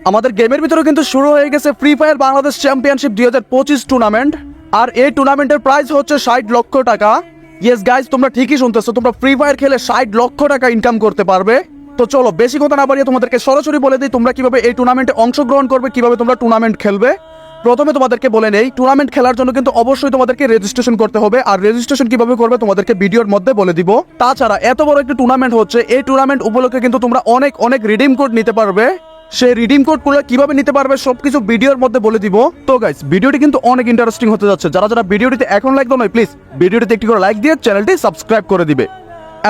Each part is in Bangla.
আমাদের গেমের ভিতরে কিন্তু শুরু হয়ে গেছে Free Fire Bangladesh championship 2025 tournament. আর এই টুর্নামেন্টের প্রাইস হচ্ছে 60 লক্ষ টাকা। ইয়েস গাইজ, তোমরা ঠিকই শুনতেছো, তোমরা ফ্রি ফায়ার খেলে 60 লক্ষ টাকা ইনকাম করতে পারবে। তো চলো বেশি কথা না বাড়িয়ে তোমাদেরকে সরাসরি বলে দিই তোমরা কিভাবে এই টুর্নামেন্টে অংশগ্রহণ করবে, কিভাবে তোমরা টুর্নামেন্ট খেলবে। প্রথমে তোমাদেরকে বলে নেই, টুর্নামেন্ট খেলার জন্য কিন্তু অবশ্যই তোমাদেরকে রেজিস্ট্রেশন করতে হবে। আর রেজিস্ট্রেশন কিভাবে করবে তোমাদেরকে ভিডিওর মধ্যে বলে দিব। তাছাড়া এত বড় একটা টুর্নামেন্ট হচ্ছে, এই টুর্নামেন্ট উপলক্ষে কিন্তু তোমরা অনেক অনেক রিডিম কোড নিতে পারবে। সেই রিডিম কোডগুলো কিভাবে নিতে পারবে সবকিছু ভিডিওর মধ্যে বলে দিব। তো গাইস, ভিডিওটি কিন্তু অনেক ইন্টারেস্টিং হতে যাচ্ছে। যারা যারা ভিডিওটিতে এখন লাইক দাও নয়, প্লিজ ভিডিওটিতে একটি করে লাইক দিয়ে চ্যানেলটি সাবস্ক্রাইব করে দিবে।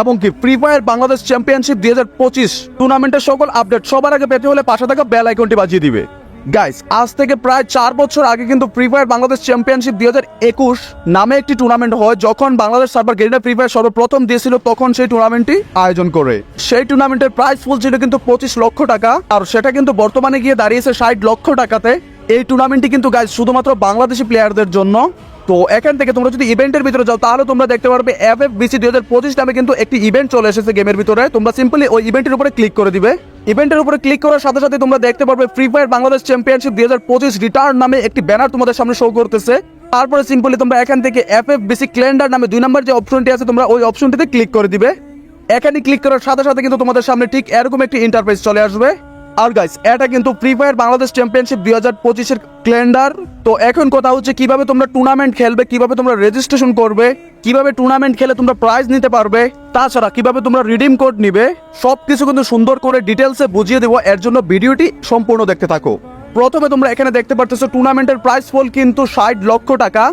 এবং কি ফ্রি ফায়ার বাংলাদেশ চ্যাম্পিয়নশিপ 2025 টুর্নামেন্টের সকল আপডেট সবার আগে পেতে হলে পাশে থাকা বেল আইকনটি বাজিয়ে দিবে। গাইস, আজ থেকে প্রায় 4 বছর আগে কিন্তু ফ্রি ফায়ার বাংলাদেশ চ্যাম্পিয়নশিপ 2021 নামে একটি টুর্নামেন্ট হয়। যখন Bangladesh server Garena free fire সর্বপ্রথম দিয়েছিল, তখন সেই টুর্নামেন্টটি আয়োজন করে। সেই টুর্নামেন্টের প্রাইস ফুল ছিল কিন্তু 25 লক্ষ টাকা, আর সেটা কিন্তু বর্তমানে গিয়ে দাঁড়িয়েছে 60 লক্ষ টাকাতে। এই টুর্নামেন্টটি কিন্তু গাইস শুধুমাত্র বাংলাদেশি প্লেয়ারদের জন্য। তো এখান থেকে তোমরা যদি ইভেন্টের ভিতরে যাও, তাহলে তোমরা দেখতে পারবে FFBC 2025 নামে কিন্তু একটি ইভেন্ট চলে এসেছে গেমের ভিতরে। তোমরা সিম্পলি ওই ইভেন্টের উপরে ক্লিক করে দিবে। ইভেন্টের উপরে ক্লিক করার সাথে সাথে তোমরা দেখতে পারবে free Fire Bangladesh championship 2025 return নামে একটি ব্যানার তোমাদের সামনে শো করতেছে। তারপরে সিম্পলি তোমরা এখান থেকে FFBC ক্যালেন্ডার নামে 2 নম্বর যে অপশনটি আছে, তোমরা ওই অপশনটিতে ক্লিক করে দিবে। এখানে ক্লিক করার সাথে সাথে কিন্তু তোমাদের সামনে ঠিক এরকম একটি ইন্টারফেস চলে আসবে। আর গাইস, এটা কিন্তু ফ্রি ফায়ার বাংলাদেশ চ্যাম্পিয়নশিপ 2025 এর ক্যালেন্ডার। তো এখন কথা হচ্ছে কিভাবে তোমরা টুর্নামেন্ট খেলবে, কিভাবে তোমরা রেজিস্ট্রেশন করবে, কিভাবে টুর্নামেন্ট খেলে তোমরা প্রাইজ নিতে পারবে, তাছাড়া কিভাবে তোমরা রিডিম কোড নিবে, সবকিছু কিন্তু সুন্দর করে ডিটেলসে বুঝিয়ে দেবো। এর জন্য ভিডিওটি সম্পূর্ণ দেখতে থাকো। প্রথমে তোমরা এখানে দেখতে পারতেছো টুর্নামেন্টের প্রাইস ফুল কিন্তু 60 লক্ষ টাকা।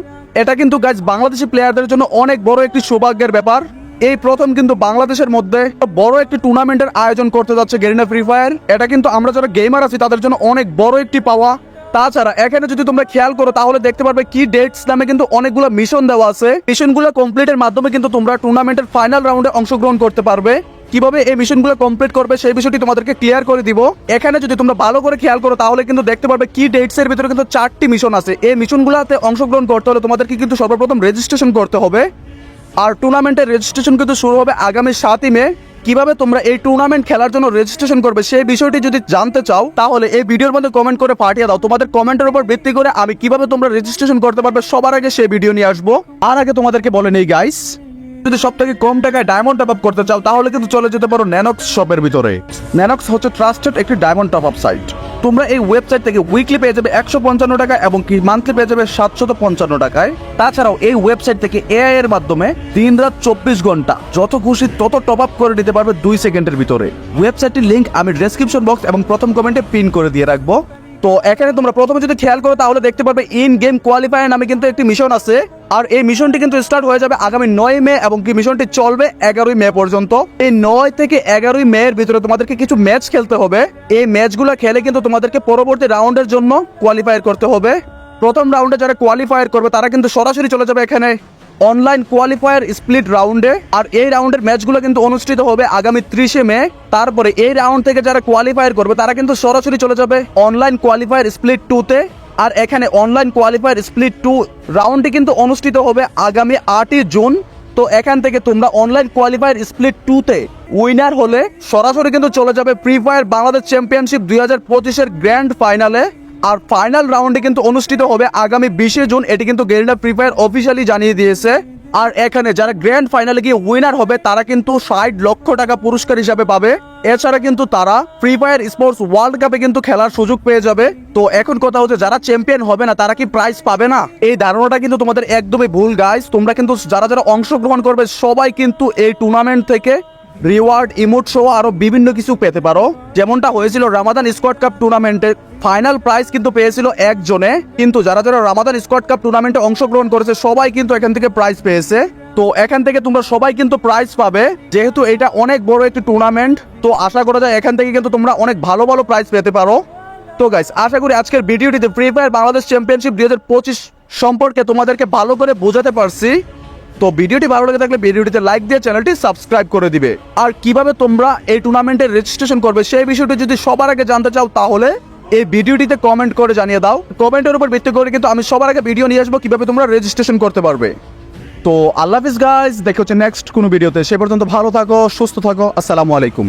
এটা কিন্তু গাইস বাংলাদেশি প্লেয়ারদের জন্য অনেক বড় একটি সৌভাগ্যের ব্যাপার। এই প্রথম কিন্তু বাংলাদেশের মধ্যে বড় একটি টুর্নামেন্টের আয়োজন করতে যাচ্ছে গেরিনা ফ্রি ফায়ার। এটা কিন্তু আমরা যারা গেমার আছি তাদের জন্য অনেক বড় একটি পাওয়া। তাছাড়া এখানে যদি তোমরা খেয়াল করো, তাহলে দেখতে পারবে কি ডেটস নামে কিন্তু অনেকগুলো মিশন দেওয়া আছে। মিশনগুলো কমপ্লিটের মাধ্যমে কিন্তু তোমরা টুর্নামেন্টের ফাইনাল রাউন্ডে অংশগ্রহণ করতে পারবে। কিভাবে এই মিশনগুলো কমপ্লিট করবে সেই বিষয়টি তোমাদেরকে ক্লিয়ার করে দিব। এখানে যদি তোমরা ভালো করে খেয়াল করো, তাহলে কিন্তু দেখতে পারবে কি ডেটস এর ভিতরে কিন্তু 4টি মিশন আছে। এই মিশনগুলোতে অংশগ্রহণ করতে হলে তোমাদেরকে কিন্তু সর্বপ্রথম রেজিস্ট্রেশন করতে হবে। আর টুর্নামেন্টের রেজিস্ট্রেশন কিন্তু শুরু হবে আগামী 7ই মে। কিভাবে তোমরা এই টুর্নামেন্ট খেলার জন্য রেজিস্ট্রেশন করবে সেই বিষয়টি যদি জানতে চাও, তাহলে এই ভিডিওর মধ্যে কমেন্ট করে পাঠিয়ে দাও। তোমাদের কমেন্টের উপর ভিত্তি করে আমি কিভাবে তোমরা রেজিস্ট্রেশন করতে পারবে সবার আগে সেই ভিডিও নিয়ে আসবো। আর আগে তোমাদেরকে বলে নেই গাইস, যদি সবথেকে কম টাকায় ডায়মন্ড টপ আপ করতে চাও, তাহলে কিন্তু চলে যেতে পারো ন্যানক্স শপের ভিতরে। ন্যানক্স হচ্ছে ট্রাস্টেড একটি ডায়মন্ড টপ আপ সাইট। তোমরা এই ওয়েবসাইট থেকে উইকলি পেয়ে যাবে 155 টাকা এবং কি মান্থলি পেয়ে যাবে 755 টাকায়। তাছাড়াও এই ওয়েবসাইট থেকে AI এর মাধ্যমে দিন রাত 24 ঘন্টা যত খুশি তত টপ আপ করে দিতে পারবে 2 সেকেন্ডের ভিতরে। ওয়েবসাইটটির লিংক আমি ডেসক্রিপশন বক্স এবং প্রথম কমেন্টে পিন করে দিয়ে রাখবো। তো এখানে তোমরা প্রথমে যদি খেয়াল করো, তাহলে দেখতে পারবে ইন গেম কোয়ালিফায়ার নামে কিন্তু একটি মিশন আছে। আর এই মিশনটি কিন্তু স্টার্ট হয়ে যাবে আগামী 9 মে এবং কি মিশনটি চলবে 11 মে পর্যন্ত। এই 9 থেকে 11 মে এর ভিতরে তোমাদেরকে কিছু ম্যাচ খেলতে হবে। এই ম্যাচগুলো খেলে কিন্তু তোমাদেরকে পরবর্তী রাউন্ডের জন্য কোয়ালিফায়ার করতে হবে। প্রথম রাউন্ডে যারা কোয়ালিফায়ার করবে তারা কিন্তু সরাসরি চলে যাবে এখানে অনলাইন কোয়ালিফায়ার স্প্লিট রাউন্ডে। আর এই রাউন্ডের ম্যাচগুলো কিন্তু অনুষ্ঠিত হবে আগামী 30 মে। তারপরে এই রাউন্ড থেকে যারা কোয়ালিফায়ার করবে তারা কিন্তু সরাসরি চলে যাবে অনলাইন কোয়ালিফায়ার স্প্লিট 2-তে। আর এখানে অনলাইন কোয়ালিফায়ার স্প্লিট 2 রাউন্ডটি কিন্তু অনুষ্ঠিত হবে আগামী 8ই জুন। তো এখান থেকে তোমরা অনলাইন কোয়ালিফায়ার স্প্লিট 2-তে উইনার হলে সরাসরি কিন্তু চলে যাবে ফ্রি ফায়ার বাংলাদেশ চ্যাম্পিয়নশিপ 2025 এর গ্র্যান্ড ফাইনালে। আর ফাইনাল রাউন্ডে কিন্তু অনুষ্ঠিত হবে আগামী 20 জুন। এটি কিন্তু গেরিনা ফ্রি ফায়ার অফিসিয়ালি জানিয়ে দিয়েছে। আর এখানে যারা গ্র্যান্ড ফাইনালে গিয়ে উইনার হবে তারা কিন্তু 60 লক্ষ টাকা পুরস্কার হিসাবে পাবে। এছাড়া কিন্তু তারা ফ্রি ফায়ার স্পোর্টস ওয়ার্ল্ড কাপে কিন্তু খেলার সুযোগ পেয়ে যাবে। তো এখন কথা হচ্ছে, যারা চ্যাম্পিয়ন হবে না তারা কি প্রাইজ পাবে না? এই ধারণাটা কিন্তু তোমাদের একদমই ভুল গাইস। তোমরা কিন্তু যারা যারা অংশগ্রহণ করবে সবাই কিন্তু এই টুর্নামেন্ট থেকে রিওয়ার্ড, ইমোট সহ আরো বিভিন্ন কিছু পেতে পারো। যেমনটা হয়েছিল রামাদান স্কোয়াড কাপ টুর্নামেন্টে, ফাইনাল প্রাইজ কিন্তু পেয়েছিল একজনে, কিন্তু যারা যারা রামাদান স্কোয়াড কাপ টুর্নামেন্টে অংশগ্রহণ করেছে সবাই কিন্তু এখান থেকে প্রাইজ পেয়েছে। তো এখান থেকে তোমরা সবাই কিন্তু প্রাইজ পাবে। যেহেতু এটা অনেক বড় একটি টুর্নামেন্ট, তো আশা করা যায় এখান থেকে কিন্তু তোমরা অনেক ভালো ভালো প্রাইজ পেতে পারো। তো গাইস, আশা করি আজকের ভিডিওটিতে ফ্রি ফায়ার বাংলাদেশ চ্যাম্পিয়নশিপ 2025 সম্পর্কে তোমাদেরকে ভালো করে বোঝাতে পারছি। তো ভিডিওটি ভালো লেগে থাকলে ভিডিওটিতে লাইক দিয়ে চ্যানেলটি সাবস্ক্রাইব করে দিবে। আর কিভাবে তোমরা এই টুর্নামেন্টের রেজিস্ট্রেশন করবে সেই বিষয়টি যদি সবার আগে জানতে চাও, তাহলে এই ভিডিওটিতে কমেন্ট করে জানিয়ে দাও। কমেন্টের উপর ভিত্তি করে কিন্তু আমি সবার আগে ভিডিও নিয়ে আসবো কিভাবে তোমরা রেজিস্ট্রেশন করতে পারবে। তো আল্লাহ হাফিজ গাইস, দেখা হচ্ছে নেক্সট কোনো ভিডিওতে। সে পর্যন্ত ভালো থাকো, সুস্থ থাকো। আসসালামু আলাইকুম।